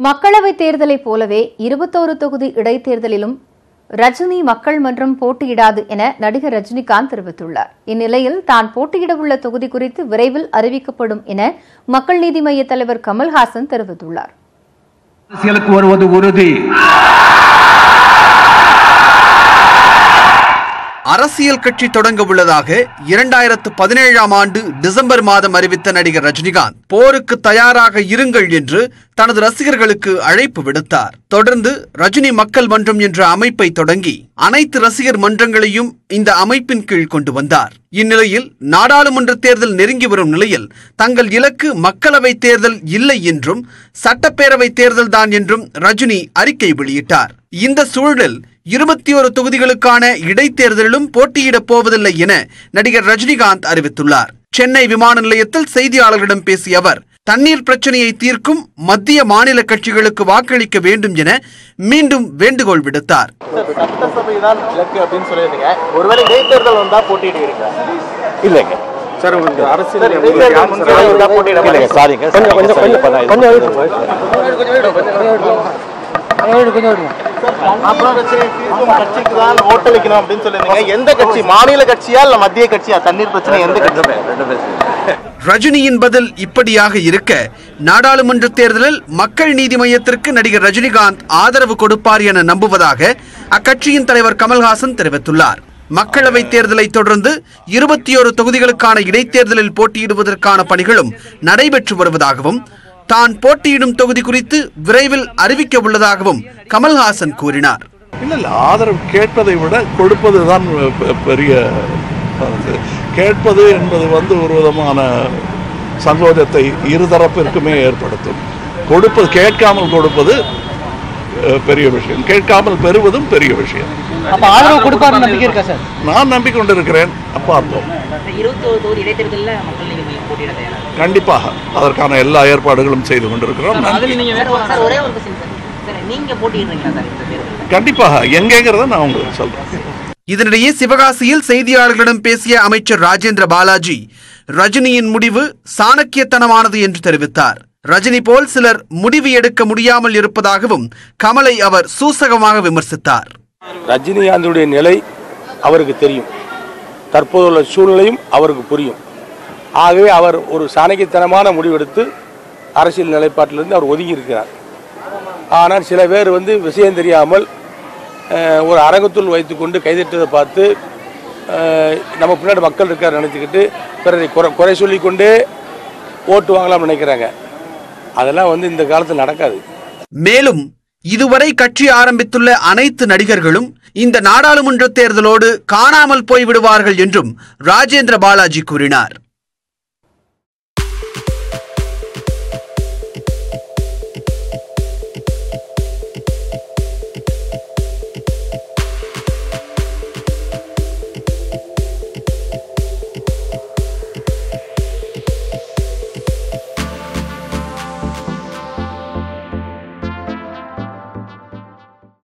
மக்களவைத் தேர்தலைப் போலவே 21 தொகுதி இடைத்தேர்தலிலும் ரஜினி மக்கள் மன்றம் போட்டியிடாது என நடிகர் ரஜினிகாந்த் தெரிவித்துள்ளார். இந்நிலையில் தான் போட்டியிடவுள்ள தொகுதி குறித்து விரைவில் அறிவிக்கப்படும் என மக்கள் நீதி மய்ய தலைவர் கமல்ஹாசன் தெரிவித்துள்ளார். அரசியலுக்கு வருவது உறுதி. அரசியல் கட்சி தொடங்க உள்ளதாக 2017ஆம் ஆண்டு டிசம்பர் மாதம் அறிவித்த நடிகர் ரஜினிகாந்த் போருக்கு தயாராக இருங்கள் என்று தனது ரசிகர்களுக்கு அழைப்பு விடுத்தார். தொடர்ந்து ரஜினி மக்கள் மன்றம் என்ற அமைப்பை தொடங்கி அனைத்து ரசிகர் மன்றங்களையும் இந்த அமைப்பின் கீழ் கொண்டு வந்தார். இந்நிலையில் நாடாளுமன்ற தேர்தல் நெருங்கி வரும் நிலையில் தங்கள் இலக்கு மக்களவை தேர்தல் இல்லை என்றும் சட்டப்பேரவை தேர்தல் தான் என்றும் ரஜினி அறிக்கை வெளியிட்டார். இந்த சூழலில் 21 தொகுதிகளுக்கான இடைத்தேர்தலிலும் போட்டியிடப் போவதில்லை என நடிகர் ரஜினிகாந்த் அறிவித்துள்ளார். சென்னை விமான நிலையத்தில் செய்தியாளர்களிடம் பேசிய அவர் தண்ணீர் பிரச்சனையை தீர்க்கும் மத்திய மாநில கட்சிகளுக்கு வாக்களிக்க வேண்டும் என மீண்டும் வேண்டுகோள் விடுத்தார். சட்டசபைதான் இலக்கு அப்படின்னு சொல்லியிருந்தீங்க. ஒருவேளை இடைத்தேர்தல் வந்தா போட்டியிடுவீங்க? இல்லைங்க சார், உங்களுக்கு அரசியல் எந்த கட்சி, மாநில கட்சியா இல்ல மத்திய கட்சியா? தண்ணீர் பிரச்சனை எந்த கட்சி? ரஜினியின் பதில் இப்படியாக இருக்க, நாடாளுமன்ற தேர்தலில் மக்கள் நீதி மய்யத்திற்கு நடிகர் ரஜினிகாந்த் ஆதரவு கொடுப்பார் என நம்புவதாக அக்கட்சியின் தலைவர் கமல்ஹாசன் தெரிவித்துள்ளார். மக்களவை தேர்தலை தொடர்ந்து 21 தொகுதிகளுக்கான இடைத்தேர்தலில் போட்டியிடுவதற்கான பணிகளும் நடைபெற்று வருவதாகவும் தான் போட்டியிடும் தொகுதி குறித்து விரைவில் அறிவிக்க உள்ளதாகவும் கமல்ஹாசன் கூறினார். ஆதரவு கேட்பதை விட கொடுப்பதுதான் பெரிய. கேட்பது என்பது ஒரு விதமான சங்கோஜத்தை இருதரப்பிற்குமே ஏற்படுத்தும். கொடுப்பது, கேட்காமல் கொடுப்பது பெரிய விஷயம், கேட்காமல் பெறுவதும் பெரிய விஷயம். நான் நம்பிக்கொண்டிருக்கிறேன். பார்ப்போம். கண்டிப்பாக அதற்கான எல்லா ஏற்பாடுகளும் செய்து கொண்டிருக்கிறோம். கண்டிப்பாக எங்கேங்கிறத நான் உங்களுக்கு சொல்றேன். இதனிடையே சிவகாசியில் செய்தியாளர்களிடம் பேசிய அமைச்சர் ராஜேந்திர பாலாஜி ரஜினியின் முடிவு சாணக்கியத்தனமானது என்று தெரிவித்தார். ரஜினி போல் சிலர் முடிவு எடுக்க முடியாமல் இருப்பதாகவும் கமலை அவர் சூசகமாக விமர்சித்தார். ரஜினிகாந்துடைய நிலை அவருக்கு தெரியும், தற்போதுள்ள சூழ்நிலையும் அவருக்கு புரியும். ஆகவே அவர் ஒரு சாணக்கியத்தனமான முடிவெடுத்து அரசியல் நிலைப்பாட்டிலிருந்து அவர் ஒதுங்கி இருக்கிறார். ஆனால் சில பேர் விஷயம் தெரியாமல் ஒரு அரங்கத்துள் வைத்துக்கொண்டு கைதட்டதை பார்த்து நம்ம பின்னாடி மக்கள் இருக்கார் நினைச்சுக்கிட்டு பிறரை குறை சொல்லிக்கொண்டே ஓட்டு வாங்கலாம் நினைக்கிறாங்க. அதெல்லாம் இந்த காலத்தில் நடக்காது. மேலும் இதுவரை கட்சி ஆரம்பித்துள்ள அனைத்து நடிகர்களும் இந்த நாடாளுமன்ற தேர்தலோடு காணாமல் போய்விடுவார்கள் என்றும் ராஜேந்திர பாலாஜி கூறினார்.